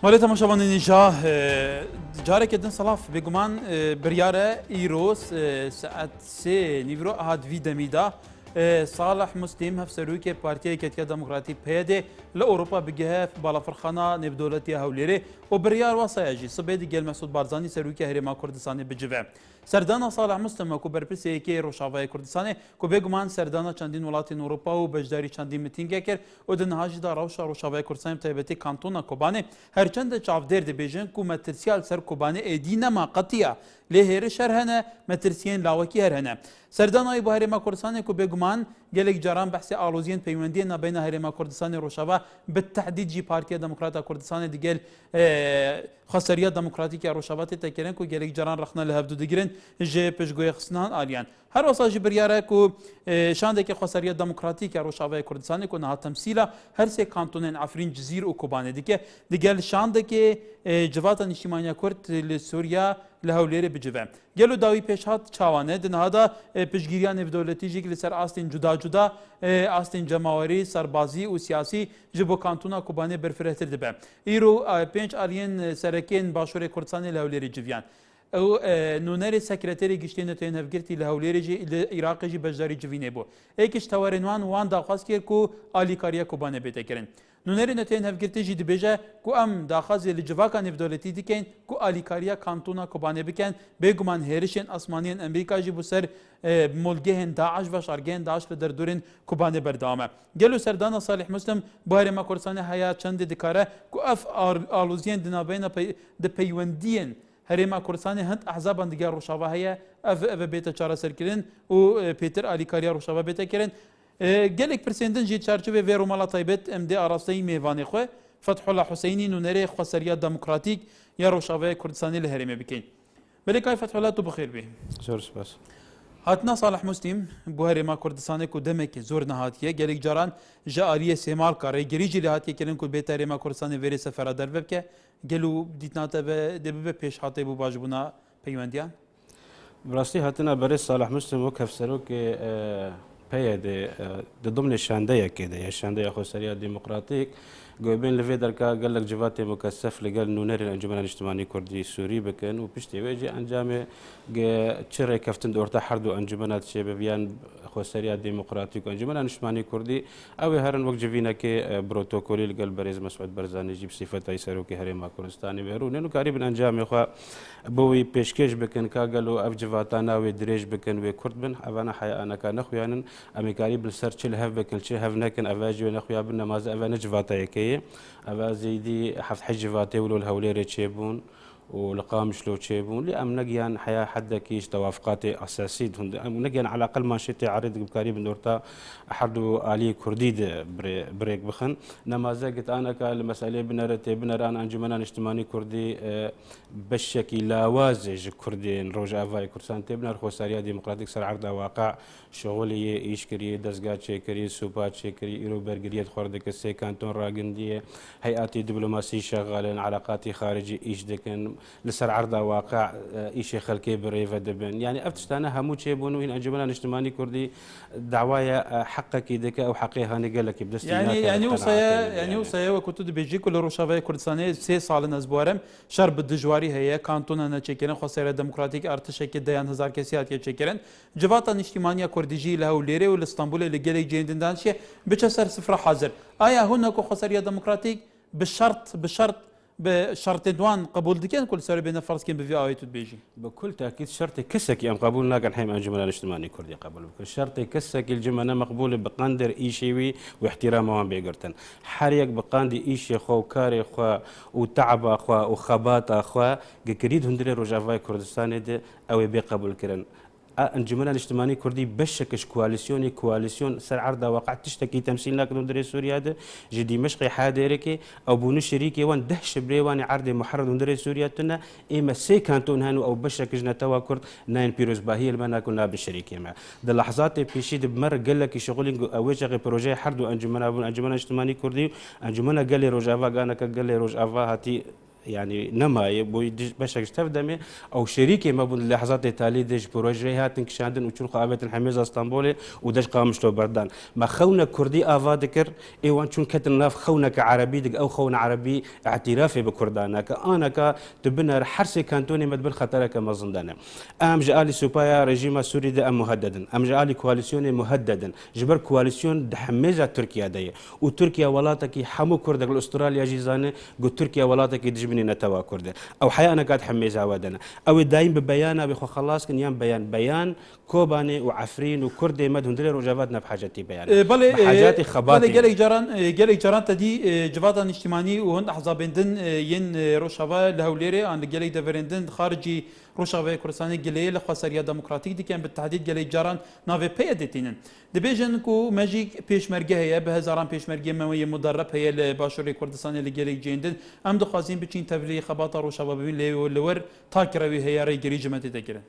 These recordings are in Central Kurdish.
مالێتە مەشەوانێنی جارێکێ دن سەڵاف بێگومان بریارە ئیرۆس سەعەت سێ نیڤرۆ ئاهات وی دەمیدا صالح مسلم هەفسەرۆکێ پارتیای یەکێتیە دەموکراتیک پێدێ لە ئەوروپا بگەهە باڵافرخانە نێودەوڵەتیە هەولێرێ و بریار واسایەژی سبێدی گەل مەسعود بارزانی سەرۆکی هەرێما کوردستانی بجڤە سەردانا صالح مسلم کو بەرپرسەیەکی ڕۆژاوای کوردستانی کو بێگومان سەردانا چەندین وڵاتی ئەوروپا و بەشداری چەندین میتینگێ کرد و دنهاژیدا ڕەوشە ڕۆژاوای کوردستانی تایبەتی کانتۆنا کۆبانێ هەرچەندە چاودێر دەبێژن کو مەترسیال سەر کۆبانێ ئێدی نەما قەتیە لێ هێرش هەر هەنە مەترسیên لاوەکی هەر هەنە سەردانایی بۆ هەرێما کوردستانی کو بێگومان gelek caran behsê aloziyên peywendiyên navbeyna Herêma Kurdistanê Rojava bi tehdîd jî Partiya Demokrata Kurdistanê digel xweseriya demokratîk ya Rojava tê tekirin ku gelek caran rexna li hevdû digirin ji piştgویxistan aliyan. Her wasa jî biryare ku şandekî xweseriya demokratîk ya Rojavayê Kurdistanê ku niha temsîla her sê kantonên Efrîn, Cizîr û Kobanê dike digel şandekî civata niştimaniya Kurd li Sûriya li Hewlêrê bicive. Gelo dawî pêşhat çawane di niha da piştgiriya nêvdewletî jî li ser astên cuda cuda astên cemawerî, serbazî û siyasî ji bo kantona Kobanê berfirehtir dibe. Îro pênc aliyên serekên Başûrê Kurdistanê li Hewlêrê civiyan. Ew nûnerê sekreterê giştên neteyên hevgirtî li Hewlêrê jî li Iraqê jî beşdarî civînê bû. Êkiş tewerên wan daxwaz kir ku alîkariya Kobanê bête kirin. Nûnerê neteyên hevgirtî jî dibêje ku em daxwazê li civaka nêvdewletî dikin ku alîkariya kantona Kobanê bikin bêguman hêrişên asmaniyên Emerîka jî bu ser molgehên Daeş ve şargehên Daeş li derdorên Kobanê berdewam e. Gelo serdana Salih Muslim bu Herêma Kurdistanê heya çendê dikare ku ev aloziyên di navbeyna di peywendiyên Herêma Kurdistanê hind ehzaban diger Rojava heye ev bête çareserkirin û pêtir alîkariya Rojava bête kirin. Gelek pirsêndin jî çerçevê vê Romala taybet em dê arasteyî mêvanê xwe Fethullah Hüseynî nûnerê xweseriya demokratîk ya Rojavayê Kurdistanê li Herêmê bikin. Belêkay Fethullah tu bixêr bê. Zor spas. Hatina Salih Muslim bu Herêma Kurdistanê ku demekî zor nehatiye gelek caran ji aliyê sêmalka rêgirî jî lê hatiye kirin ku bêta Herêma Kurdistanê verê sefera derve bike gelo dîtnate ve dê bibe pêşhatê bû bajbûna peywendiyan. براستی هاتنا برای صالح مسلم وک هفسروک پیاده د ضمن شاندەیە کێدە یا شاندەیە خۆسەریە دیموکراتیک گوێبین لەوێ دەرکا گەلک جواتی مکەسەف لەگەل نونەری ئەنجومەنە نیشتیمانی کوردی سووری بکەن و پشتی وێژی ئەنجامێ چ ڕێکەفتن دۆرتە هەردوو ئەنجومەنات چێ بڤیان خۆسەریە دیموکراتیک و ئەنجومەنە نیشتیمانی کوردی ئەوێ هەرن وەک جڤینەکێ بڕۆتۆکۆلی لەگەل بەرێز مەسعود بەرزانیجی بسیفەتای سەرۆکی هەرێما کوردستانی بێرونێن و کاری بن ئەنجامێ خوا بۆی پێشکەش بکەن کاگەل و ئەف جڤاتە ناوێ درێژ بکەن وێ کورد بن ئەوانە حەیانەکە نەخویانن ئەمیکاری بلسەر چ لە هەف بکەن چ هەف نەکەن ئەڤژێ نەخویا بن نەمازە ئەوانە جڤاتەیەکەیە ئەوە زەیدی هەفت حەج جڤاتێ ولۆ هەولێرێ چێبوون ولقامش لو تشيبون لأم نجيان حياة حدا كيش توافقات أساسية نجيان على الأقل ما شتى عرض بكاري بنورتا أحدو آلي كردي بريك بخن نمازجت أنا كالمسألة بنران أنجمنا اجتماعي كردي بالشكل لوازج كردي روجا فاي كردستان تبنر خوساريا ديمقراطيك سر عرض واقع شغلي إيش كري دزجات شكري سوبات شكري إيرو برجريات خوردك السي كانتون راجندية هيئات دبلوماسية شغالين علاقات خارجي إيش دكن لسر عرض واقع إيش خلكي بريفة دبن يعني أفتشتنا همو شيء بونو هنا أنجمنا الاجتماعي كردي دعوايا حقك دك أو حقيقة نقلك بدست يعني وصايا وكنت بيجي كل روشافاي كردستاني سي سال نزبوارم شرب الدجواري هي كانتونا نتشكرن خسارة ديمقراطيك ارتشك ديان هزار كسيات يتشكرن جواتا اجتماعية كرديجي لهوليري والاسطنبول اللي جالي جيندن دانشي بتشسر صفر حاضر آيا هناك خسارة ديمقراطيك بالشرط بشرط دوان قبول دكان كل سر بين فرض كان بفي آية تبيجي بكل تأكيد شرط كسك يوم قبول ناقن حيم الجملة الاجتماعية كردي قبول بكل شرط كسك الجملة مقبول بقندر إيشيوي واحترامهم بيقرتن حريق بقاندي إيشي خو كاري خو وتعب خو وخبات خو جكريد هندري رجافاي كردستان ده أو بيقبول كرن الجملة الاجتماعية كردي بشكش كواليسيون سر عرض واقع تشتكي تمثيل لكن مدري سوريا ده جدي مشقي حادركي او بونو شريكي وان دهش بريوان عرض محرر مدري سوريا تنا اما سي كانتون هانو او بشكش نتوا كرد ناين بيروز باهي لما كنا بالشريكي مع ده لحظات بيشيد بمر قال لك شغل اوجه بروجي حردو انجمنا اجتماعي كردي انجمنا قال لي روجافا قال لي روجافا هاتي يعني نماي بو بشك تفدمي او شريكي ما بون لحظات تالي ديج بروجي هاتن كشاندن وتشون قابت الحميزه اسطنبول ودج قامشتو بردان ما خونا كردي افا ذكر ايوان شون كتناف خونا كعربي دق او خونا عربي اعترافي بكردانا كانا تبنا حرسي كانتوني مدبر خطرك ما زندنا ام جالي سوبايا رجيم سوري ده ام مهددا ام جالي كواليسيون مهددا جبر كواليسيون دحميزه تركيا دي وتركيا ولاتك حمو كردك الاستراليا جيزانه قلت تركيا ولاتك دجمني نتوا كرده او حيانا قاعد حميزه ودنا او دايم ببيانا بخو خلاص كن يام بيان كوباني وعفرين وكردي مد هندري رجافاتنا بحاجتي بيان بحاجاتي خباتي جالك جران تدي جفاتا اجتماعي وهند احزاب دن ين روشافا لهوليري عن جالك دفرندن خارجي روشافا كردستاني جلي لخساريا ديمقراطيك دي كان بالتحديد جالك جران نافي بيدتين دبيجن كو ماجيك بيشمرجه هي بهزاران بيشمرجه مويه مدرب هي لباشوري كردستاني اللي جالك جيندن ام دخوازين بچين تفري خباطه روشافا بين لور تاكروي هي ري جريجمتي تكرن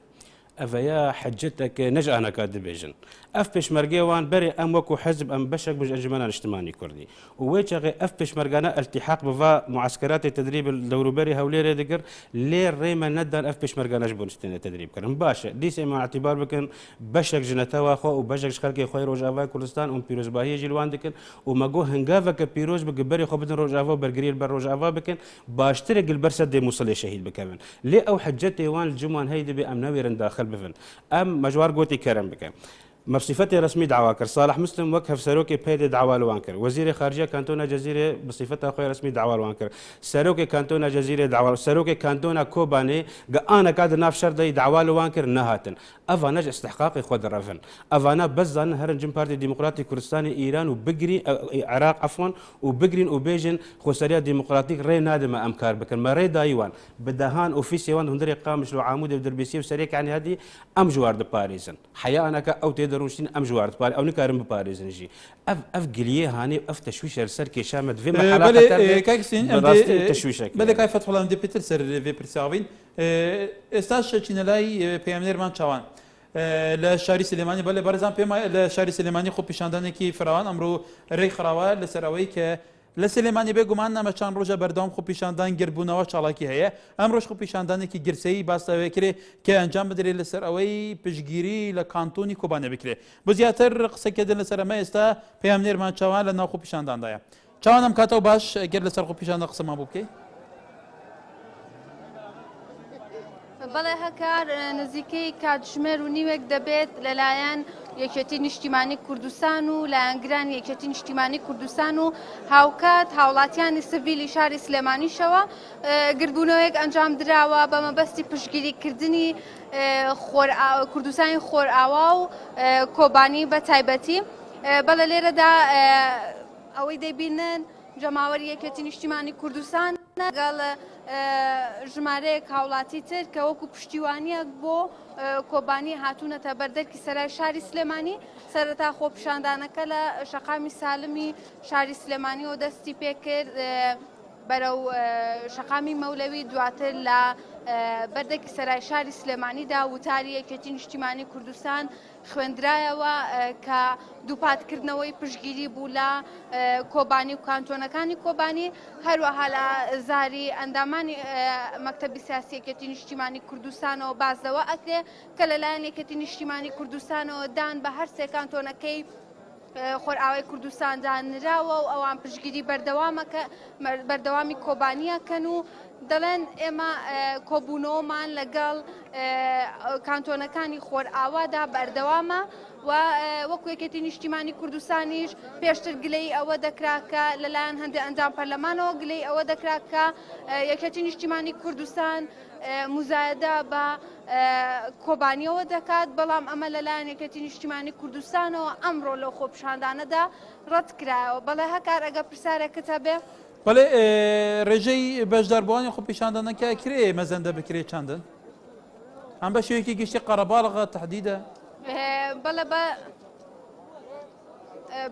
افيا حجتك نجا انا كادبيجن اف بيشمرجي وان بري ام وكو حزب ام بشك بج الجمال الاجتماعي كردي ويتشغي اف بيشمرجانا التحاق بفا معسكرات التدريب الدوروبري هوليري دقر لي ريما ندان اف بيشمرجانا جبونستين التدريب كرم باشا ديس مع اعتبار بكن بشك جنتوا خو وبشك خلقي خوي روجافا كردستان ام بيروز باهي جلوان دكن وماغو هنغافا كبيروز بقبري خو بدن روجافا برجريل بر روجافا بكن باشترك البرسد دي موصل شهيد بكمن لي او حجتي وان الجمعان هيدي بامنوي داخل بفن ام مجوار قوتي كرم بك بصفتي رسمي دعواكر صالح مسلم وكهف ساروكي بيد دعوى الوانكر وزير خارجيه كانتونا جزيره بصفتها اخوي رسمي دعوى الوانكر ساروكي كانتونا جزيره دعوى ساروكي كانتونا كوباني انا قاعد ناف شردي دعوى الوانكر نهاتن افانج استحقاقي خود الرفن افانا بزن هرن جم بارتي ديمقراطي كردستاني ايران وبقري عراق عفوا وبقرين وبيجن خساريا ديمقراطيك ري نادم امكار بكن ما ري دايوان بدهان اوفيسي وان هندري قامش لو عمود بدربيسي وسريك يعني هذه ام جوار دو باريزن حيا انا او دروشين ام جوارت باري او نكارم باريس نجي اف قليه هاني اف تشويش السركي شامت في محل خطر كاكسين تشويشك بل كيف فتح لهم دي بيتر سر في برساوين استاش تشينلاي بيامنير مان چوان لشاري سليماني بل بارزان بيما لشاري سليماني خو پیشاندن کی فراوان امرو ری خراوا لسراوي ک لسليماني بگومان نمچان روجا بردام خو پیشاندن گربونوا چالاکی هيا امروش خو پیشاندن کی گرسي باستا وکري ک انجام بدري لسراوي پشگيري لکانتوني کوبانه بکري بزياتر قصه کدن لسرما استا پیامنير مان چوان لنا خو پیشاندن دایا چوانم کاتو باش گر لسر خو پیشاندن قسم بوكي بەڵێ هەکار نزیکەی کاتژمێر و نیوێک دەبێت لەلایەن یەکێتی نیشتیمانی کوردستان و لایەنگران یەکێتی نیشتیمانی کوردستان و هاوکات هاوڵاتیانی سڤیلی شاری سلێمانیشەوە گردبوونەوەیەک ئەنجام دراوە بە مەبەستی پشتگیریکردنی کوردستانی خۆرئاوا و کۆبانی بە تایبەتی بەڵێ لێرەدا ئەوەی دەبینن جەماوەری یەکێتی نیشتیمانی کوردستان لەگەڵ ژمارەیەک هاوڵاتی تر کە وەکو پشتیوانیەک بۆ کۆبانی هاتوونەتە بەردەرکی سەرای شاری سلێمانی سەرەتا خۆپیشاندانەکە لە شەقامی سالمی شاری سلێمانیەوە دەستی پێکرد بەرەو شەقامی مەولەوی دواتر لە بەردەکی سەرای شاری سلێمانیدا وتاری یەکێتی نیشتیمانی کوردستان خوێندرایەوە کە دووپاتکردنەوەی پشتگیری بوو لە کۆبانی و کانتۆنەکانی کۆبانی هەروەها لە زاری ئەندامانی مەکتەبی سیاسی یەکێتی نیشتیمانی کوردستانەوە بازەوە ئەکرێ کە لەلایەن یەکێتی نیشتیمانی کوردستانەوە دان بە هەر سێ کانتۆنەکەی خۆرئاوای کوردستان دانراوە و ئەوان پشتگیری بەردەوامی کۆبانیەکەن و دەڵێن ئێمە کۆبوونەوەمان لەگەڵ کانتۆنەکانی خۆرئاوادا بەردەوامە و وەکو یەکێتی نیشتیمانی کوردستانیش پێشتر گلەی ئەوە دەکراکە لەلایەن هەندێک ئەنجام پەرلەمانەوە گلەی ئەوە دەکراکە یەکێتی نیشتیمانی کوردستان مزایەدە بە کۆبانیەوە دەکات بەڵام ئەمە لەلایەن یەکێتی نیشتیمانی کوردستانەوە ئەمڕۆ لەو خۆپیشاندانەدا ڕەت کرایەوە بەڵێ هەکار ئەگە پرسیارێکتە بێ بەڵێ ڕێژەی بەشداربووانی خۆ پیشاندانەکە کرێ مەزەندە بکرێ چەندن ئەم بە شێوەیەکی گشتی قەرەباڵغە تەحدیدە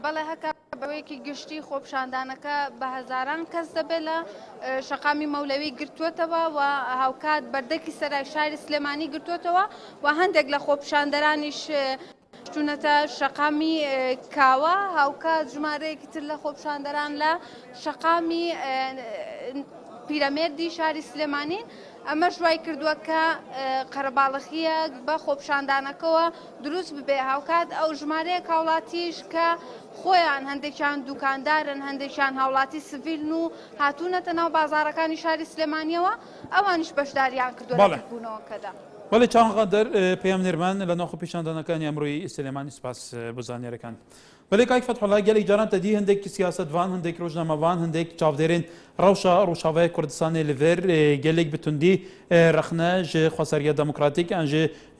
بەڵێ هەکە بەوەیەکی گشتی خۆپیشاندانەکە بە هەزاران کەس دەبێت لە شەقامی مەولەوی گرتووەتەوە و هاوکات بەردەکی سەرای شاری سلێمانی گرتووەتەوە و هەندێک لە خۆپیشاندەرانیش چوونەتە شەقامی کاوە هاوکات ژمارەیەکی تر لە خۆپیشاندەران لە شەقامی پیرەمێردی شاری سلێمانین ئەمە ژوای کردووە کە قەرەباڵغیە بە خۆپشاندانەکەەوە دروست ببێ هاوکات ئەو ژمارەیە هاوڵاتیش کە خۆیان هەندێکیان دوکاندارن هەندێکیان هاوڵاتی سڤیلن و هاتوونەتە ناو بازارەکانی شاری سلێمانیەوە ئەوانیش بەشداریان کردووە لە بوونەوەکەدا. ولی چند قدر پیام نرمان لناخو پیشاندانەکانی ئەمڕۆی سلێمانی سپاس بۆ زانیاریەکان. ولی کاک فتحوڵا گەلێک جاران تەدی هەندێک سیاسەتوان هەندێک ڕۆژنامەوان هەندێک چاودێرین ڕەوشاوای کوردستانی لەڤێر گەلێک بتوندی رەخنە ژێ خۆسەریە دموکراتیک ئەن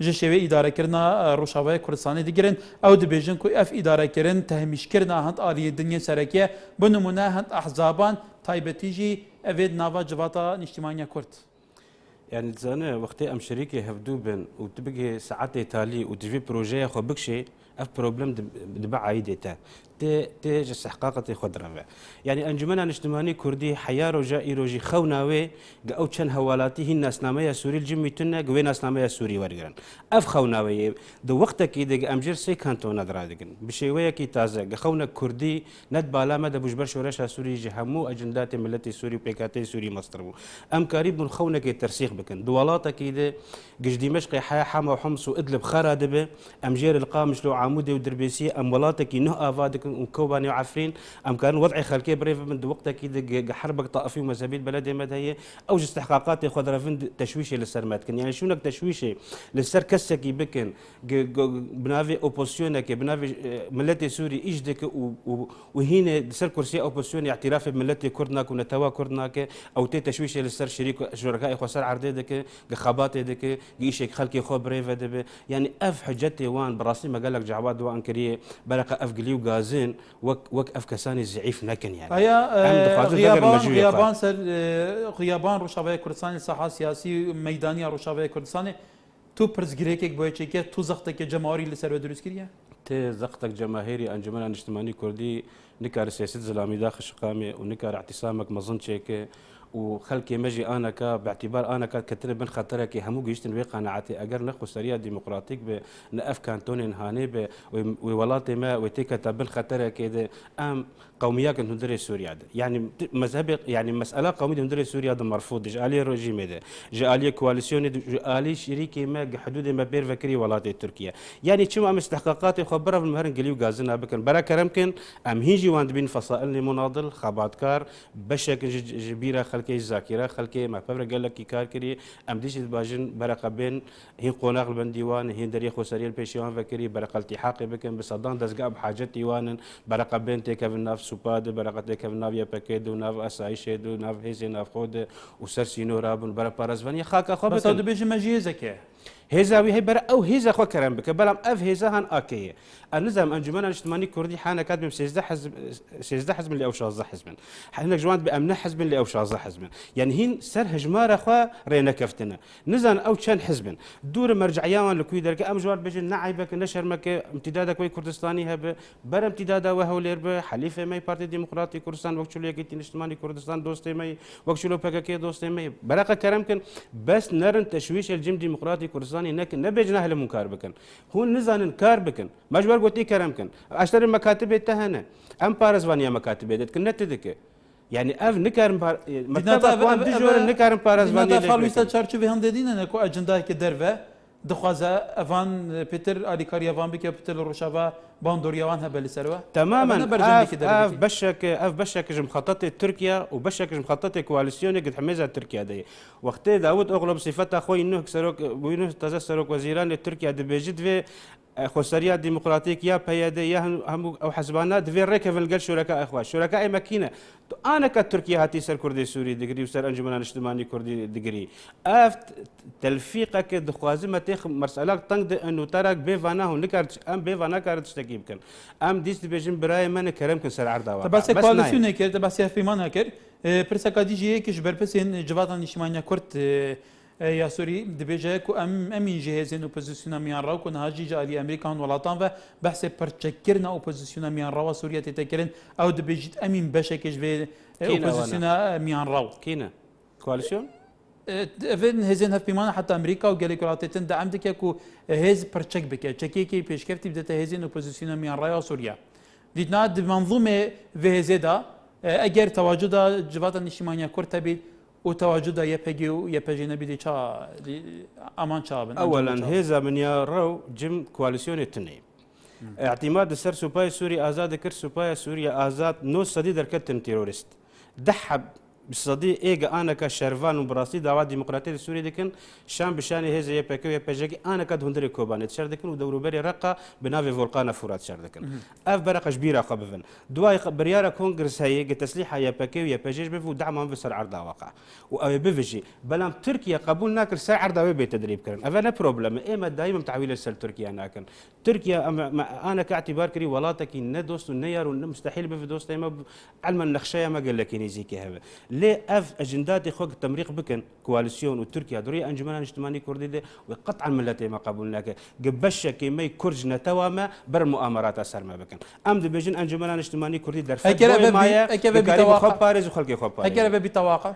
ژێ شێوەی ئیدارەکردنا ڕۆژاوای کوردستانی دیگرن ئەو دەبێژن کو ئەف ئیدارەکردن تەهمیشکردنا هەند ئالیە دنیای سەرەکیە بنمونە هەند ئەحزابان تایبەتیژی ئەوێت ناوا جواتا نیشتیمانیا کورد. يعني تزانا وقتی ام شريكي هفدو بن وتبقي ساعات تالي وتجي بروجي خو بكشي اف بروبلم دبع عيدتا تي استحقاقتي خضره يعني انجمن اجتماعي كردي حياه رجا ايروجي خوناوي او تشن هوالاتي هي ناسنامه سوري الجميتنا قوي ناسنامه سوري ورغران اف خوناوي دو وقت كي دغ امجر سي كانتو نادرادغن بشيويه كي تازه خونا كردي ند بالا مد بوجبر شورش سوري جهمو اجندات ملتي سوري بيكاتي سوري مصرمو ام قريب من خونا كي ترسيخ بكن دوالاتا كي قش دمشق حياه حما وحمص وادلب خرادبه امجير القامش لو عمودي ودربيسي ام ولاتك نو افادك وكوباني وعفرين ام كان وضعي خلكي بريف من وقتها كي حربك طائفي ومزابيل بلدي مدهيه اوج استحقاقات خضره فين تشويشي للسرمات كن يعني شونك تشويشي للسر كسكي بكن بنافي اوبوزيون كي بنافي ملتي سوري اجدك وهنا سر كرسي اوبوزيون اعتراف بملتي كردناك ونتوا كردناك او تي تشويشي للسر شركاء خسر عردك خباتي دك يشيك خلكي خو بريف يعني اف حجتي وان براسي ما قال لك جعباد وان كريه بركه اف قليو غازين وك افكساني زعيف نكن يعني هيا غيابان روشاوای کوردستانی ساحه سیاسی میدانی روشاوای کوردستانی تو پرزگریک بو چیکه تو زختک جماهیری لسر دروست کریه ته زختك جماهيري انجمن اجتماعي كردي نكار سياسه زلامي داخل شقامي ونكار اعتصامك مظن شيك وخلكي مجي انا باعتبار انا كتر بن خطرك همو جيشتن بي قناعتي اجر نخو سريا ديمقراطيك بنقف كانتونين هاني وولاتي ما وتيكا بن خطرك ام قوميات كنت ندري سوريا يعني مذهب يعني مساله قوميه ندري سوريا مرفوض جالي رجيم ده جالي كواليسيون جالي شريكي ما حدود ما بين فكري ولاتي تركيا يعني شو ام استحقاقات خبره في المهرن قليو غازنا بكن برا كرمكن ام هيجي واند بين فصائل مناضل خباتكار بشك جبيره خلكي الذاكره خلكي ما فبر قال لك كار كري ام ديش باجن برقه بين هي قوناغ بن ديوان هي دريخ وسريل بيشيوان فكري برقه التحاق بكن بصدان دزقا بحاجه ديوان برقه بين تيك نفس سوباد برقه كيف نافيا باكيد وناف اسايشد وناف هيزي ناف خود وسرسي نوراب برا بارزفاني خاكا خو بس هذا بيجي مجيزك هزاوي هي برا او هيزا خو كرم بك بلام اف هيزا هان اكي النظام انجمن الاجتماعي الكردي حانا كاتب 16 حزب اللي او شاز حزب حنا جوانت بامن حزب اللي او شاز حزب يعني هين سر هجمار اخوا رينا كفتنا نزان او كان حزب دور مرجعيان لكويدر ام جوار بيجي نعيبك نشر مك امتدادك وي كردستاني هب بر امتدادا وهولير حليفه ماي بارتي ديمقراطي كردستان وقتلو يكتي اجتماعي كردستان دوستي ماي وقتلو بكاكي دوستي ماي برقه كرمكن بس نرن تشويش الجيم ديمقراطي كردستان انك نبجنا هل منكار بكن هو نزان انكار بكن مجبر قلتي كرمكن اشتري المكاتب التهنه ام بارزوانيا مكاتب دت كنت دك يعني اف نكار مكتب وان ديجور نكار بارزوانيا فالويسا تشارچوبي هم ددين انكو اجندا كي درفه دخوازه افان بيتر اليكاريا فان بك بيتر روشافا باندوريوان هبل سروا تماما اف بشك مخطط تركيا وبشك مخطط كواليسيون قد حميزه تركيا دي وقت داود اغلب صفات اخوي انه سروك وينه تزسروك وزيران تركيا دبيجد في خسريات ديمقراطيك يا بيادي يا هم او حزبانات في ريكفل قال شركاء اخوان شركاء ماكينه انا كتركيا هاتي سر كردي سوري دغري وسر انجمن الاجتماعي كردي دغري اف تلفيقك دخوازمه تخ مساله تنقد انه ترك بيفانا هناك ام بيفانا كارت تشتكي بكن ام ديست بيجن براي من كرم كن سر عرضا بس كواليسيون كير بس في مان كير برسكا دي جي كش بربسين جواتان الاجتماعي كرد يا سوري دبيجه كو امين جهازين اوبوزيسيون ميان راو كون هاجي جالي امريكان ولاتان و بحث برتشكرنا اوبوزيسيون ميان راو سوريا تتكرن او دبيجت امين بشكش في اوبوزيسيون ميان راو كينا كواليسيون فين هزين هف بيمان حتى امريكا وجاليكولاتين دعم دكيكو هز برتشك بك تشكيكي بيشكفتي بدات هزين اوبوزيسيون ميان راو سوريا ديتنا منظومه في هزيدا اگر تواجد جوات الاجتماعي كرد تبي وتواجد يبهجي ويبهجي نبي شا امان شابن اولا هذا من يارو جم كواليسيون التنين اعتماد السر سوباي سوري ازاد كر سوباي سوريا ازاد نو صدي دركتن تيرورست دحب بالصدي ايجا انا كشرفان وبراسي دعوات ديمقراطيه سوريا دكن شام بشاني هذا يبكي يبجي انا كد هندري كوبانيت شردكن ودورو بري رقه بنافي فولقانا فرات شردكن اف برقه كبيره قبفن دواي برياره كونغرس هي تسليحه يبكي يبجي بفو دعم بسر عرض واقع و بفجي بلام تركيا قبول ناكر سر عرض بتدريب كرن افنا بروبلم اما دائما تعويل السل تركيا ناكن تركيا انا كاعتبار كري ولاتك ندوست ونير مستحيل بفدوست ما علما النخشيه ما قال لك نيزيكي هذا ليه اف اجندات خوك التمريق بكن كواليسيون وتركيا دوري انجمان اجتماعي كردي دي وقطعا ملتي ما قبولناك قبشه كيمي كرج نتواما بر مؤامرات اثر ما بكن ام دي بيجن انجمان اجتماعي كردي در اكيد باريس وخلقي خو باريس اكيد بتواقع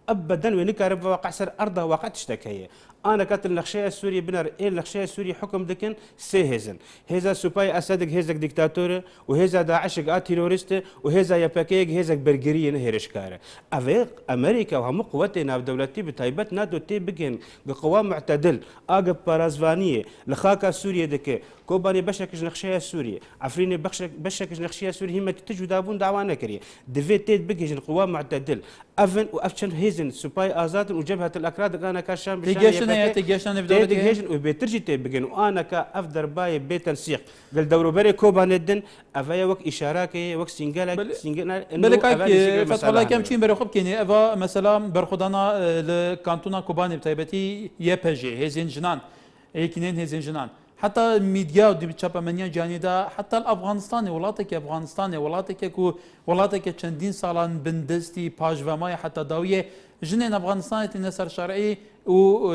ابدا وينكرب واقع سر ارضها واقع تشتكي انا كانت النخشيه السوريه بنر ايه النخشيه السوريه حكم دكن سيهزن هذا سوباي اسدك هذا ديكتاتور وهذا داعش تيرورست وهذا يباكيك هذا برجري نهرش كاره افيق امريكا وهم قوتنا بدولتي بتايبت ناتو تي بكن بقوام معتدل اجب بارازفانيه لخاكا سوريا دك كوباني بشك نخشيه السوريه عفريني بشك نخشيه السوريه هم تجو دابون دعوانا كريه دفيتيت بكن قوام معتدل افن وافشن هيزن سوباي ازاد وجبهه الاكراد انا كشام تيجيشن في دولتي تيجيشن وبيترجي تبين وانا كافدر باي بيت السيق قال دورو بري كوبا ندن افيا وك اشاراكي وك سينجالك بلك فتح الله كم شيء برخب كيني افا مثلا برخدانا لكانتونا كوباني بتايبتي يبجي هزين جنان هيكنين هزين جنان حتى ميديا ودي بتشابا منيا جانيدا حتى الافغانستاني ولاتك افغانستاني ولاتك كو ولاتك چندين سالان بندستي باج وماي حتى داويه جنين افغانستان تنسر شرعي و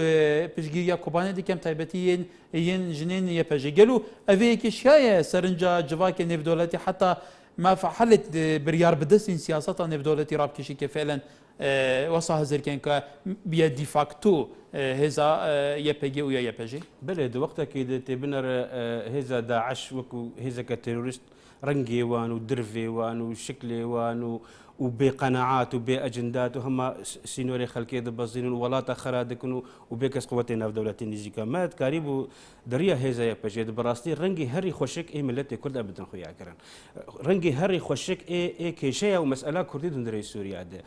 بجيريا كوباني دي كم تايبتيين ين جنين يبجي قالوا افيك شايه سرنجا جواك نيف دولتي حتى ما فحلت بريار بدسين سياسه نيف دولتي راب كشي فعلا وصاها زركين ك بيا دي فاكتو هذا يبجي ويا يبجي بلد وقتها كده تبنر هذا داعش وكو هذا كتيرورست رنجي وان ودرفي وان وشكلي وان وبقناعات وباجندات وهم سينوري خلقي دبزين ولا تخرادكن وبكس قوتنا في دولتين نيزيكا ما تقريبا دريا هذا يا بجد براستي رنجي هري خوشك اي ملتي كرد ابدا خويا كرن رنجي هري خوشك اي كيشيا ومساله كردي دندري سوريا ده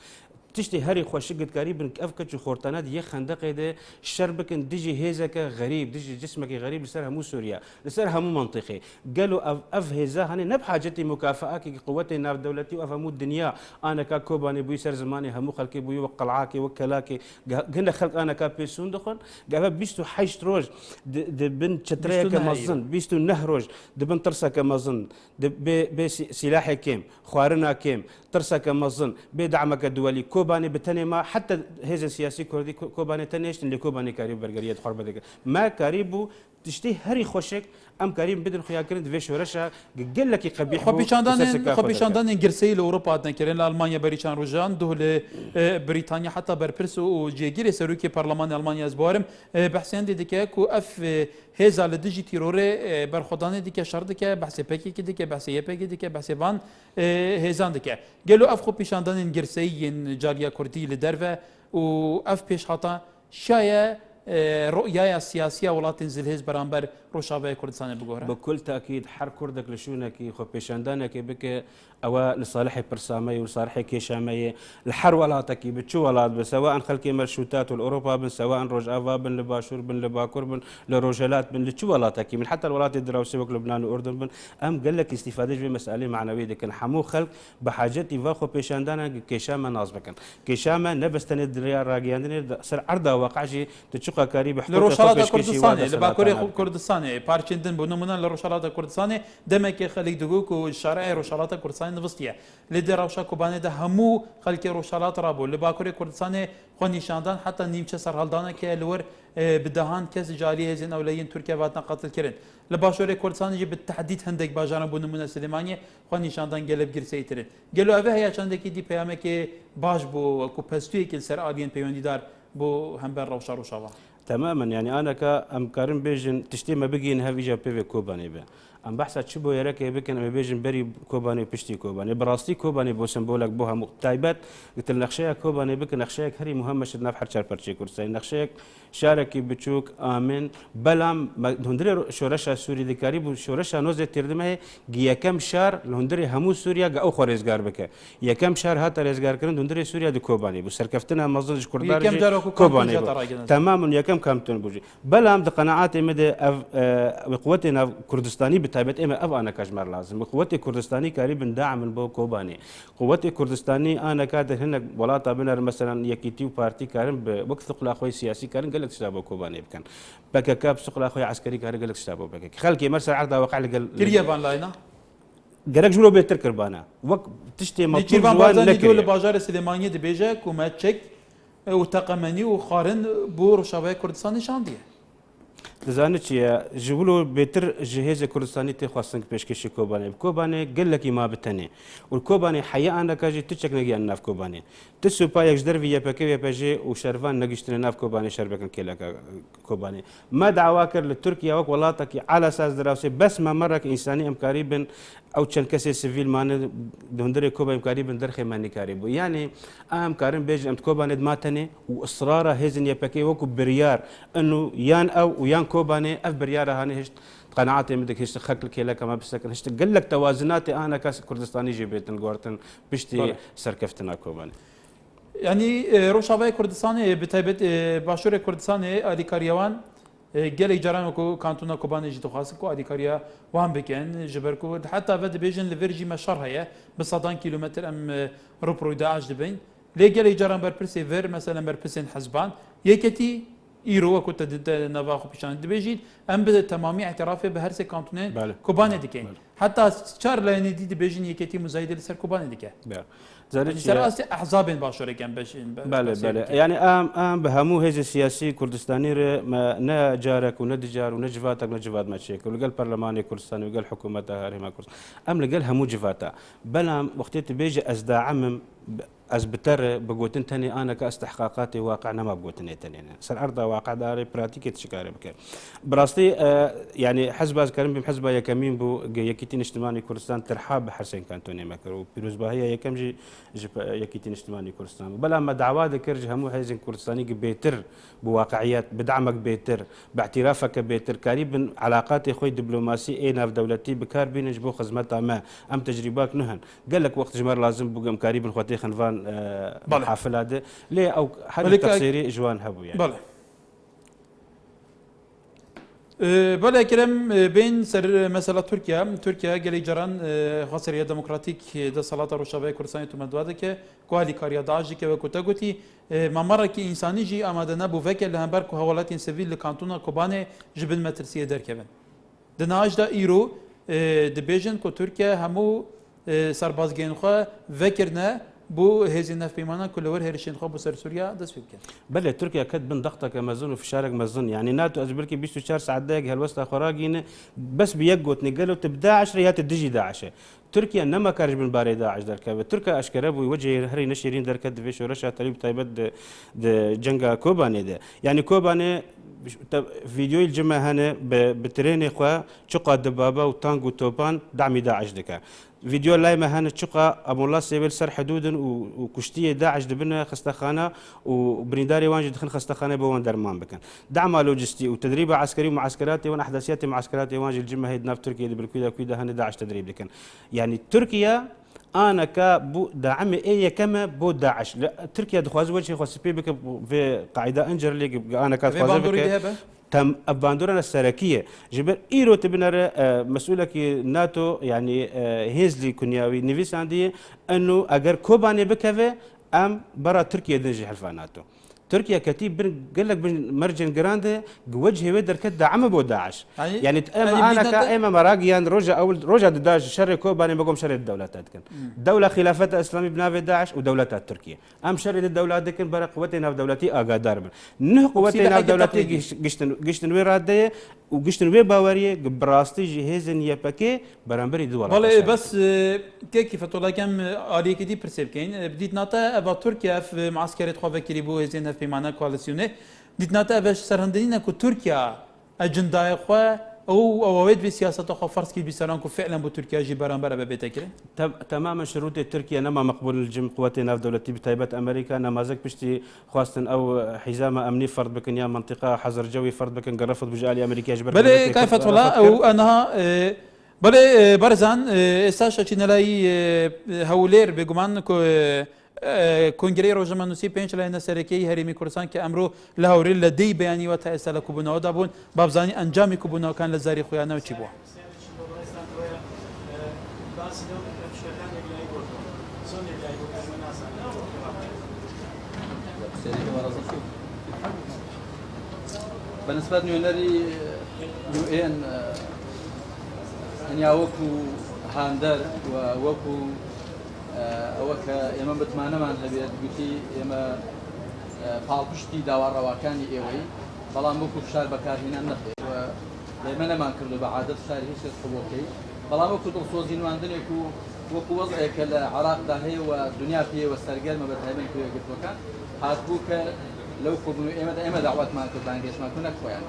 تشتي هري خوشقت قريب افكت خورتانات دي خندق ده شربك ديجي هيزك غريب ديجي جسمك غريب لسرها مو سوريا لسرها مو منطقي قالوا اف هيزا هني نبحاجتي مكافاه كي قوتي نار دولتي وافهموا الدنيا انا كوباني بوي سر زماني همو خلقي بوي وقلعاكي وكلاكي هنا خلق انا كابيسون دخل قال بيستو حيش روج بن تشتريا كمظن بيستو نهروج بن ترسا كمظن بسلاحي كيم خوارنا كيم ترسا كمظن بدعمك الدولي كوباني بتنما حتى هذا السياسي كردي كوباني تنيش اللي كوباني كاريب برجرية حرب دك ما كاريبو تشتي هري خوشك ام كريم بدن خويا كرنت فيش ورشا قال لك قبيح خبي شاندان انجلسي لاوروبا تنكرين لالمانيا بريشان روجان دول بريطانيا حتى بربرس وجيجيري سروكي برلمان المانيا زبارم بحسين ديك اف هذا لديجي تيروري برخدان ديك شردك بحث بكي ديك بحث يبكي ديك بحث فان هزان ديك قالوا اف خبي شاندان انجلسي جاليا كردي لدرفه واف بيش حتى شايه رؤية سياسية ولا تنزل هز برامبر روشافة كردستان بجوهرة بكل تأكيد حر كردك لشونك خو بيشاندانك بك أو لصالح برسامي وصالح كيشامي الحر ولا تكي بتشو ولا سواء خلقي مرشوتات والأوروبا بن سواء روجافا بن لباشور بن لباكور بن لروجلات بن لتشو ولا تكي من حتى الولايات الدراوسية لبنان والأردن بن أم قال لك استفادة بمسألة معنوية لكن حمو خلق بحاجة يفاخو بيشاندانك كيشامة نازبكن كيشامة نبستن الدريار راجيان سر عرضة واقعي تشقى قريب لروشالات كردستان لباكوري كردستان بارچندن بنمونا لروشالات كردستان دمك خلق دقوق والشارع روشالات كردستان نفستيه لدر روشا كوباني ده همو خلق روشالات رابو لباكوري كردستان خو نشاندان حتى نيمچه سرهالدانه كه لور بدهان كز جاليه هزين اولين تركيا واتنا قتل كرن لباشوري كردستان يجي بالتحديد هندك باجان بنمونا سليمانيه خو نشاندان قلب گرسيتر قالوا اوه هي چندكي دي پیامه كه باش بو کو پستوي كل سر الين پیونديدار بو هم بر روشا روشاوا تماما يعني انا كام كارم بيجن تشتي ما بقي انها فيجا بيفي كوباني به ام بحث تشبو يراك بكن ام بيجن بري كوباني بشتي كوباني براستي كوباني بو سمبولك بوها تايبات قلت النخشيه كوباني بك نخشيك هري مهمش نفحر شار برشي كرسي نخشيك شاركي بتشوك امن بلام هندري شورشا سوري دكاري بو شورشا نوزه تردمه يا كم شهر هندري همو سوريا او خورزگار بك يا كم شهر هات رزگار كرن هندري سوريا دو كوباني بو سركفتنا مزنج كردار كوباني تماما يا كم كامتون بوجي بلام دقناعاتي مدى بقوتنا كردستاني بتايبت اما اف انا كاجمر لازم قوتي كردستاني قريب داعم من بو كوباني قوتي كردستاني انا كاد هنا ولاطه بنا مثلا يكيتيو بارتي كارم بوقت ثقل اخوي سياسي كارن قال لك شتابو كوباني بكن بكا كاب ثقل اخوي عسكري كارن قال لك شتابو بكا خلكي مرسل عرضه وقع قال كريا بان لاينا قالك جلو بيتر كربانا وقت تشتي مطلوب كيرفان بارزاني دول باجار سليمانيه دبيجه كوما تشيك وتقمني وخارن بو رشاوي كردستان شانديه دزانت يا جولو بيتر جهاز كردستاني تخواستن بيشكش كوباني كوباني قال لك ما بتني والكوباني حقيقه انا كاجي تشك نجي ناف كوباني تسو با يقدر في باكي باجي وشرفان نجشتنا ناف كوباني شربكن كيلا كوباني ما دعواكر لتركيا وك ولاتك على اساس دراسه بس ما مرك انساني ام قريبا او تشن كسي سيفيل مان دهندري كوبا ام قريبا درخي ماني قريب يعني ام كارم بيج ام كوباني ماتني واصراره هزن يباكي وكو بريار انه يان او ويان كوباني اف برياره هاني هشت قناعاتي مدك هشت خكل كيلا كما بسكن هشت قال لك توازناتي انا كاس كردستاني جيبتن غورتن بشتي سركفتنا كوباني يعني روشاوي كردستاني بتايبت باشور كردستاني اديكاريوان گلی جران کو کانتونا کوبانی جی تخاص کو ادیکاریا وام بکن جبرکو حتى ود بيجن لفيرجي مشار هي بصدان كيلومتر ام روبرو داعش دبين لي گلی جران بر برسيفر مثلا بر برسين حزبان يكتي ايرو كنت نافاخو بيشان دبيجي ام بتمامي اعترافه بهرسي كانتونين كوباني ديكين حتى شار لاني دي بيجن يكتي مزايد لسر كوباني ديكه زرت احزاب باشور كان باش بله يعني ام بهمو هيز السياسي كردستاني ما نا جارك وندجار ونجفاتك نجفات ما تشيك ولقال برلماني كردستاني وقال حكومتها هري ما كردستان ام لقال همو جفاتا بلا وقتي بيجي ازدعم أثبتر بقوتن تاني أنا كاستحقاقاتي واقعنا ما بقوتن تاني سر أرض واقع داري براتيكي تشكاري بك براستي يعني حزب كريم بحزب يا كمين بو يكيتين اجتماعي كردستان ترحاب بحسين كانتوني مكرو بيروز باهي يا كم جي يكيتين اجتماعي كردستان بلا ما دعوات كرج همو حيزن كردستاني بيتر بواقعيات بدعمك بيتر باعترافك بيتر قريب علاقات اخوي دبلوماسي اينا في دولتي بكار بين جبو خدمتها ما ام تجربات نهن قال لك وقت جمار لازم بقى قريب خواتي خنفان حافل هذا ليه او حد تقصيري اجوان هبو يعني بله بله كرم بين سر مسألة تركيا قال جران خاصرية ديمقراطيك ده صلاة روشاوي كردستان تمدواده که كوالي كاريا داعجي که وكتا قوتي ممرة كي إنساني جي آماده نبو فكر لهمبر كو هولات سيفيل لكانتونا كوباني جبن مترسية در كبن دناج دا إيرو دبيجن كو تركيا همو سربازگين خوا فكرنا بو هذه نف بيمانا كل ور هرشين خو بسر سوريا دس فيك بله تركيا كد بن ضغطك مازون في شارك مازون يعني ناتو ازبركي بيشتو شهر ساعات داق هالوسط خراجين بس بيقوت نقلوا تبدا 10 يا تدجي داعش تركيا نما كارج من باري داعش دركا تركيا اشكربو يوجه هري نشيرين دركا دفيش ورشا تريب تايبد جنگا كوباني ده يعني كوباني فيديو الجمعة هنا بتريني خوا شقا دبابة وتانغ وتوبان دعمي داعش دكا فيديو لاي ما هنا شقا ابو الله سيبل سر حدود وكشتيه داعش دبنا خستخانه وبريداري وانج دخل خستخانه بوان درمان بكن دعم لوجستي وتدريب عسكري ومعسكراتي واحداثياتي معسكراتي وانج الجمعة هي ناف تركيا بالكويدا كويدا هنا داعش تدريب لكن يعني تركيا انا كبو دعمي اي كما بو داعش تركيا دخواز وجهي خاص بك في قاعده انجر ليج انا كخواز بك تم اباندورنا السراكيه جبر ايرو تبنر مسؤولك ناتو يعني هيزلي كونياوي نيفيس عندي انه اگر كوباني بكفي ام برا تركيا دنجي حلفا ناتو تركيا كتيب قال لك مرجن جراند وجهي ودر كدا عم بو داعش يعني انا كايما مراقيان روجا داعش شر كوباني بقوم شر الدولات كان دوله خلافتها اسلامي بنافي داعش ودولتها تركيا ام شر الدولات كان برا قوتنا في دولتي اقادر نه قوتنا في دولتي قشتن وي راديه وقشتن وي باوريه براستي جهازن يبكي برامبري دول والله بس كيف فتولا كم عليك دي برسيب كاين بديت ناتا ابا تركيا في معسكر 3 فكري بو هزين في معنا كواليسيوني دیتناتە ئەڤش سەرهەندنینە و تورکیا ئەجندایە خۆ ئەوەوێت بێ سیاسەتە خۆ فەرسکی بیسەران و فعلا بۆ تورکیاژی بەرامبەرە ببێتەکرێن تماما شروط تركيا نما مقبول الجم قوات ناف دولتي بتايبات امريكا نمازك بشتي خواستن او حزام امني فرض بكن يا منطقه حظر جوي فرض بكن قرفت بجالي امريكا جبر بلي كيف والله او انها بلي برزان استاشا چنلای هولير بگومان کنگره روزمانوسی پنج لایه سرکی هرمی کوردستان که امرو لهوری لدی بیانی و تأثیر کوبنا دابون بابزانی انجامی کوبنا کان لزاری خویانه و چی بوا بالنسبة لنيونري يو ان يعني وكو هاندر ووكو اوكا يما بتمانه من هبي قلتي يما فالبشتي داوار رواكاني ايوي بلان وكو فشار بكار هنا نخي و دائما ما كردو بعادة فشار هيش خبوكي بلان وكو دلسوزين واندن وكو وضعك العراق داهي والدنيا فيه والسرقال ما بتهيمن كوي قلت وكان هاتبوك لو كبنو ايما دعوات ما كردان قيش ما كنا كوي يعني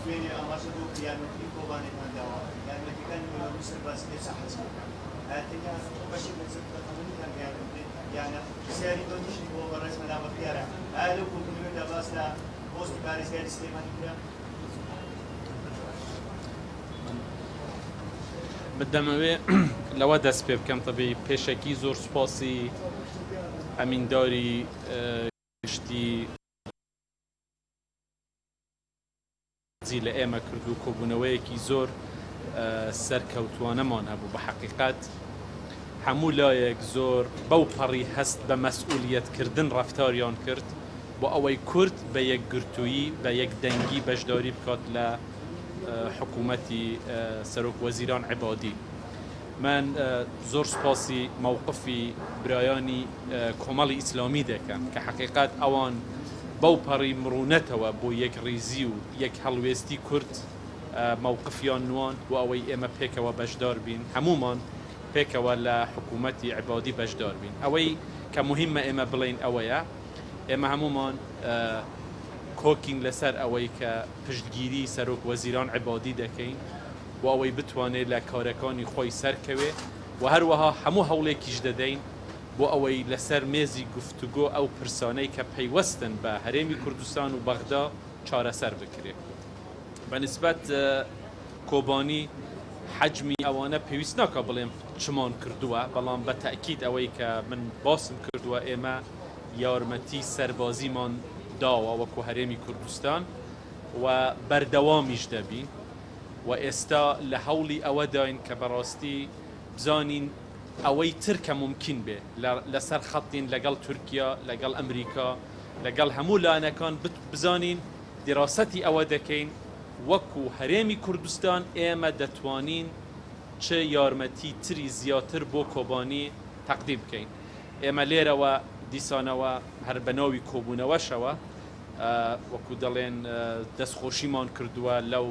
يعني أماشة دوك يعني في كوباني من دوا يعني كان مصر بس ليس حسب هاتني بشي بنزل تخمني كان يعني سياري دونيش اللي هو برئيس مدام الخيارة هذا كل من دباس لا بوست باريس قال سليمان كده بدەمەوێ لەوە دەست پێ بکەم تەبی پێشەکی زۆر سوپاسی ئەمینداری گشتی لە ئێمە کرد و کۆبوونەوەیەکی زۆر سەرکەوتوانەمان هەبوو بە حەقیقەت هەموو لایەک زۆر بەو پەڕی هەست بە مەسئولیەتکردن ڕەفتاریان کرد بۆ ئەوەی کورد بە یەکگرتوویی بە یەکدەنگی بەشداری بکات لە حکوومەتی سەرۆک وەزیران عیبادی من زۆر سوپاسی مووقفی برایانی کۆمەڵی ئیسلامی دەکەم کە حەقیقەت ئەوان بەو پەڕی مرونەتەوە بۆ یەک ڕیزی و یەک هەڵوێستی کورد مووقفیان نوان بۆ ئەوەی ئێمە پێکەوە بەشدار بین هەمومان پێکەوە لە حکوومەتی عیبادی بەشدار بین ئەوەی کە مهمە ئێمە بڵین ئەوەیە ئێمە هەمومان کۆکین لەسەر ئەوەی کە پشتگیری سەرۆک وەزیران عیبادی دەکەین بۆ ئەوەی بتوانێت لە کارەکانی خۆی سەرکەوێ و هەروەها هەموو هەوڵێکیش دەدەین بۆ ئەوەی لەسەر مێزی گفتوگۆ ئەو پرسانەی کە پەیوەستن بە هەرێمی کوردستان و بەغدا چارەسەر بکرێت بەنسبەت کۆبانی حەجمی ئەوانە پێویست ناکە بڵێم چمان کردووە بەڵام بە تەئکید ئەوەی کە من باسم کردووە ئێمە یارمەتی سەربازیمان داوە وەکو هەرێمی کوردستان و بەردەوامیش دەبین و ئێستا لە هەوڵی ئەوە داین کە بەڕاستی بزانین ئەوەی ترکە ممکن بێ لەسەر خەتین لەگەڵ تورکیا لەگەڵ ئەمریکا لەگەڵ هەموو لایەنەکان بزانین دیراسەتی ئەوە دەکەین وەکو هەرێمی کوردستان ئێمە دەتوانین چ یارمەتی تری زیاتر بۆ کۆبانی تەقدیم بکەین ئێمە لێرەوە دیسانەوە هەر بەناوی کۆبوونەوەشەوە وەکو دەڵێن دەستخۆشیمان کردووە لەو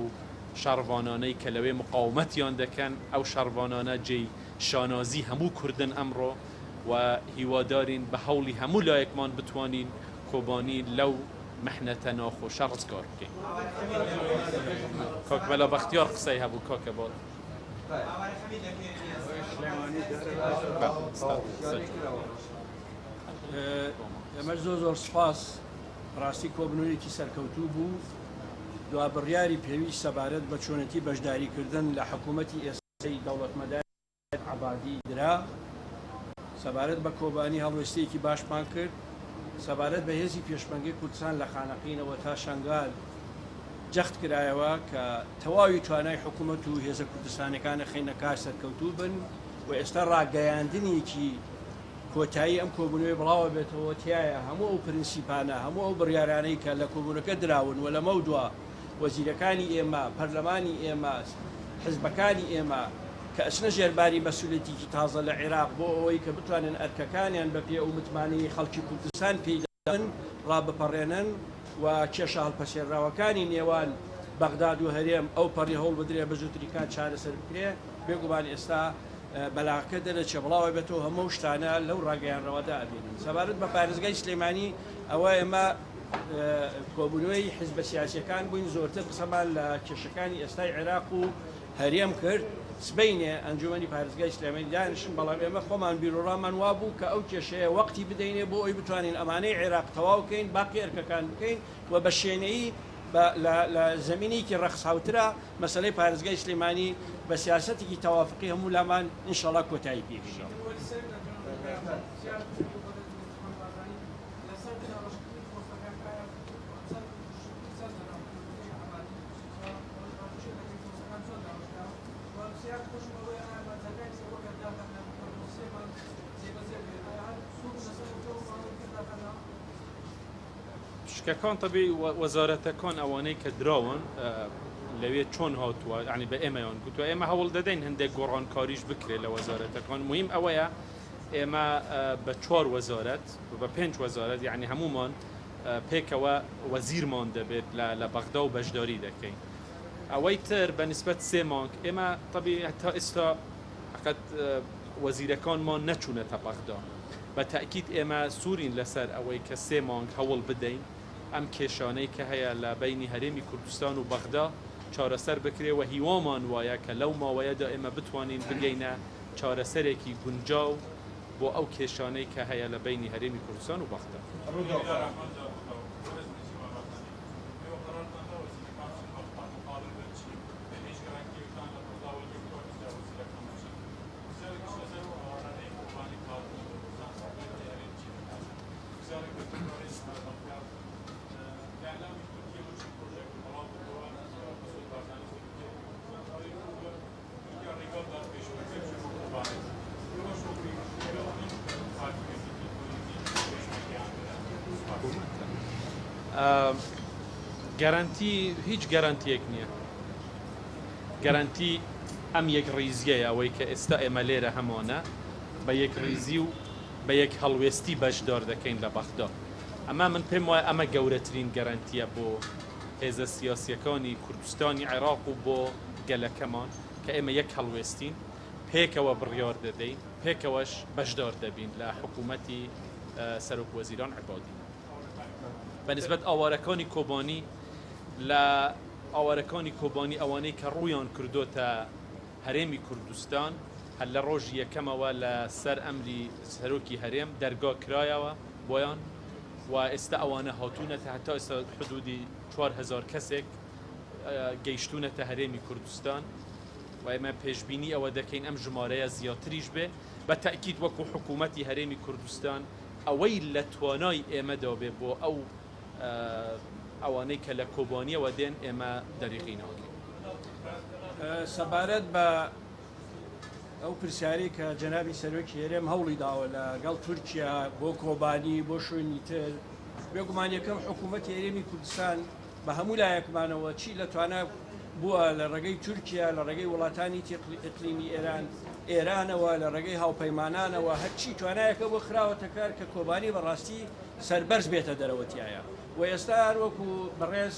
شەڕوانانەی کە لەوێ مقاومەتیان دەکەن ئەو شەڕوانانە جێی شانازی هەموو کوردن ئەمڕۆ و هیوادارین بە هەوڵی هەموو لایەکمان بتوانین کۆبانی لەو محنەتە ناخۆشە ڕزگار بکەین کاک مەلا بەختیار قسەی هەبوو کاکە باڵ ئەمە زۆر سپاس ڕاستی کۆبنەوەیەکی سەرکەوتوو بوو دوا بڕیاری پێویست سەبارەت بە چۆنەتی بەشداریکردن لە حکوومەتی ئێستای دەوڵەتمەداری عەبادی درا سەبارەت بە کۆبانی هەڵوێستەیەکی باشمان کرد سەبارەت بە هێزی پێشمەرگەی کوردستان لە خانەقینەوە تا شەنگال جەخت کرایەوە کە تەواوی توانای حکوومەت و هێزە کوردستانەکانە خینە کار سەرکەوتوو بن و ئێستا ڕاگەیاندنێکی کۆتایی ئەم کۆبوونەوەی بڵاوە بێتەوە تایە هەموو ئەو پرینسیپانە هەموو ئەو بڕیارانەی کە لە کۆبوونەکە دراون و لەمە دووە وەزیرەکانی ئێمە پەرلەمانی ئێمە حزبەکانی ئێمە کە ئەچنە ژێرباری مەسئولێتێکی تازە لە عێراق بۆ ئەوەی کە بتوانن ئەرکەکانیان بە پێ ئەو متمانەی خەڵکی کوردستان پێدان ڕابپەڕێنن و کێشە هەڵپەسێراوەکانی نێوان بەغداد و هەرێم ئەو پەڕی هەوڵ بدرێ بە زووتریکان چارەسەر بکرێ بێگومان ئێستا بەلاغەکە دەرەچێ بڵاوی بێتەوە هەموو شتانە لەو ڕاگەیانڕەوەدا ئەبینن سەبارەت بە پارێزگای سلێمانی ئەوە ئێمە کۆبوونەوەی حیزبە سیاسیەکان بووین زۆرتر قسەمان لە کێشەکانی ئێستای عێراق و هەرێم کرد سبەینێ ئەنجومەنی پارێزگای سلێمانی دانیشن بەڵام ئێمە خۆمان بیرۆڕامان وا بوو کە ئەو کێشەیە وەقتی بدەینێ بۆ ئەوی بتوانین ئەمانەی عێراق تەواو بکەین باقی ئەرکەکان بکەین و بە شوێنەیی لە زمینێکی ڕەخساوترە مەسەلەی پارێزگای سلێمانی بە سیاسەتێکی تەوافقی هەموو لامان ئینشەڵا کۆتایی پێبینین. شکەکان تەبی وەزارەتەکان ئەوانەی کە دراون لەوێ چۆن هاتووە ینی بە ئێمەیان گوتووە ئێمە هەوڵ دەدەین هەندێک گۆڕانکاریش بکرێت لە وەزارەتەکان مهم ئەوەیە ئێمە بە 4 وەزارەت بە 5 وەزارەت یعنی هەمومان پێکەوە وەزیرمان دەبێت لە بەغدا و بەشداری دەکەین ئەوەی تر بە نسبەت 3 مانگ ئێمە تەبی تا ئێستا فقط وەزیرەکانمان نەچوونەتە بەغدا بە تاکید ئێمە سوورین لەسەر ئەوەی کە 3 مانگ هەوڵ بدەین ئەم کێشانەی کە هەیە لە بینی هەرێمی کوردستان و بەغدا چارەسەر بکرێەوە هیوامان وایە کە لەو ماوەیەدا ئێمە بتوانین بگەینە چارەسەرێکی گونجاو بۆ ئەو کێشانەی کە هەیە لە بینی هەرێمی کوردستان و بەغدا. گەرانتی هیچ گەرانتیەک نییە گەرانتی ئەم یەک ڕیزیەیە ئەوەی کە ئێستا ئێمە لێرە هەمانە بە یەک ڕیزی و بە یەک هەڵوێستی بەشدار دەکەین لە بەغدا ئەمە من پێم وایە ئەمە گەورەترین گەرانتیە بۆ هێزە سیاسیەکانی کوردستانی عێراق و بۆ گەلەکەمان کە ئێمە یەک هەڵوێستین پێکەوە بڕیار دەدەین پێکەوەش بەشدار دەبین لە حکوومەتی سەرۆک وەزیران عیبادی بەنسبەت ئاوارەکانی کۆبانی لە ئاوارەکانی کۆبانی ئەوانەی کە ڕوویان کردوتە هەرێمی کوردستان هەر لە ڕۆژی یەکەمەوە لە سەر ئەمری سەرۆکی هەرێم دەرگا کرایەوە بۆیان و ئێستا ئەوانە هاتوونەتە هەتا ئێستا حدودی 4000 کەسێک گەیشتونەتە هەرێمی کوردستان و ئێمە پێشبینی ئەوە دەکەین ئەم ژمارەیە زیاتریش بێ بە تاکید وەکو حکوومەتی هەرێمی کوردستان ئەوەی لە توانای ئێمەدا بێ بۆ ئەو ئەوانەی کە لە کۆبانیەوە دێن ئێمە دەریغینەوەکەین. سەبارەت بە ئەو پرسیاری کە جەنابی سەرۆکی هەرێم هەوڵی داوە لەگەڵ تورکیا بۆ کۆبانی بۆ شوێنی تر بێگومان یەکەم حکوومەتی هەرێمی کوردستان بە هەموو لایەکمانەوە چی لە توانە بووە لە ڕێگەی تورکیا لە ڕێگەی وڵاتانی ئیقلیمی ئێرانەوە لە ڕێگەی هاوپەیمانانەوە هەرچی توانایەکە بۆ خراوەتە کار کە کۆبانی بەڕاستی سەربەرز بێتە دەرەوەتیایە و ئێستا هەروەکو بەڕێز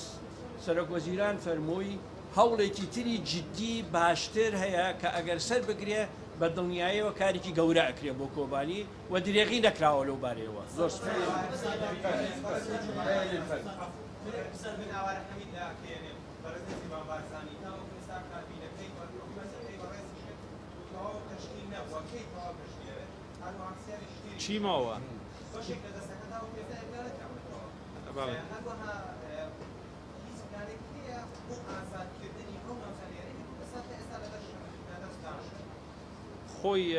سەرۆک وەزیران فەرمووی هەوڵێکی تری جددی باشتر هەیە کە ئەگەر سەر بگرێ بە دڵنیاییەوە کارێکی گەورە ئەکرێ بۆ کۆبانی و درێغی نەکراوە لەو بارەیەوە زۆر چی ماوە؟ خۆی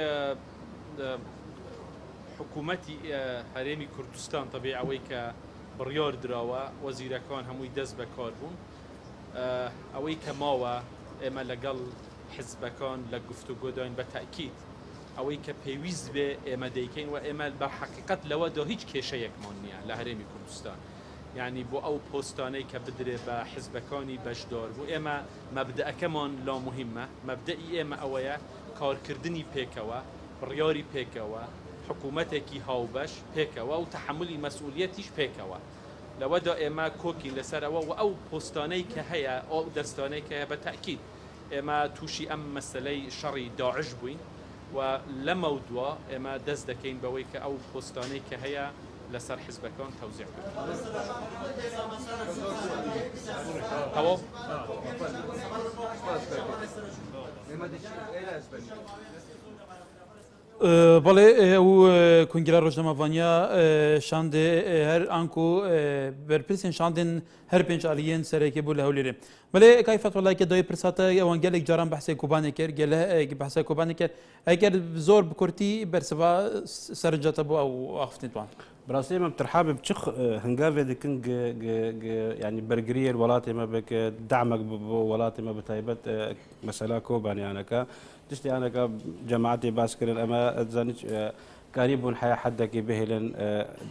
حکوومەتی هەرێمی کوردستان تەبێ ئەوەی کە بڕیار دراوە وەزیرەکان هەمووی دەست بەکار بوون ئەوەی کە ماوە ئێمە لەگەڵ حزبەکان لە گفتوگۆداین بە تاکید ئەوەی کە پێویست بێ ئێمە دەیکەین و ئێمە بە حقیقت لەوەدا هیچ کێشەیەکمان نییە لە هەرێمی کوردستان یعنی بۆ ئەو پۆستانەی کە بدرێ بە حزبەکانی بەشدار بوو ئێمە مەبدەئەکەمان لا مهمە مەبدەئی ئێمە ئەوەیە کارکردنی پێکەوە بڕیاری پێکەوە حکوومەتێکی هاوبەش پێکەوە و تەحملی مەسئولیەتیش پێکەوە لەوەدا ئێمە کۆکین لەسەرەوە و ئەو پۆستانەی کە هەیە ئەو دەستانەی کە هەیە بە تاکید ئێمە تووشی ئەم مەسەلەی شەڕی داعش بووین و لە مەودووە ئێمە دەست دەکەین بەوەی کە ئەو پۆستانەی کە هەیە لەسەر حیزبەکان تەوزیع بکەین. تەواو؟ بەڵێ ئەو کنگرە ڕۆژنەمەڤانیا شاندێ هەر ئانکو بەرپرسین شاندن هەر پێنج ئالیەن سەرێکی بوو لە هەولێرێ بەڵێ ئەکای فەتوەڵای کە دای پرساتە ئەوان گەلێک جاران بەحسەی کوبانێک کرد گەلە بەحسەی کوبانێک کرد ئەگەر زۆر بکورتی بەرسەوا سەرنجاتە بوو ئەو ئافتێتوان براسي ما بترحاب بتشخ هنجافي دكن يعني برجرير ولاتي ما بك دعمك ولاتي ما بتايبت مسألة كوبان يعني كا تشتي أنا كا جماعتي باسكر الأما زانج قريب حياة حدك بهلن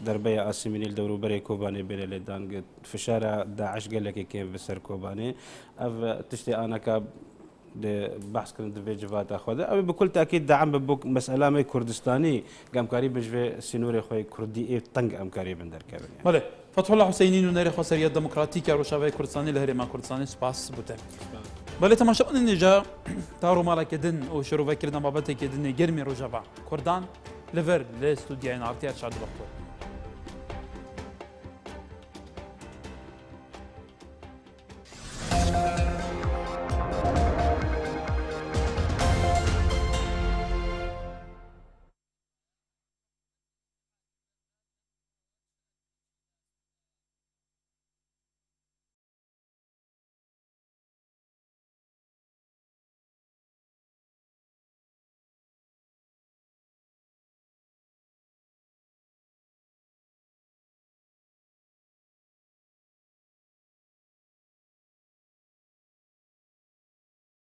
دربية أسمين الدور بري كوباني بين دان في شارع داعش قال لك كيف بسر كوباني أف تشتي أنا كا بحث كرن دفي جفات أخوذ أو بكل تأكيد دعم ببوك مسألة ما كردستاني قام قريب بجفي سينوري خوي كردي إيه طنق أم قريب ندر كابن يعني. بله فتح الله حسينين ونير خسرية ديمقراطية روشافي كردستاني لهرما كردستاني سباس بوتن بله تماشا النجا تارو مالا كدن أو شروع كردنا بابته كدن جرمي روجافا كردان لفر لاستوديو عرتيات شاد بختور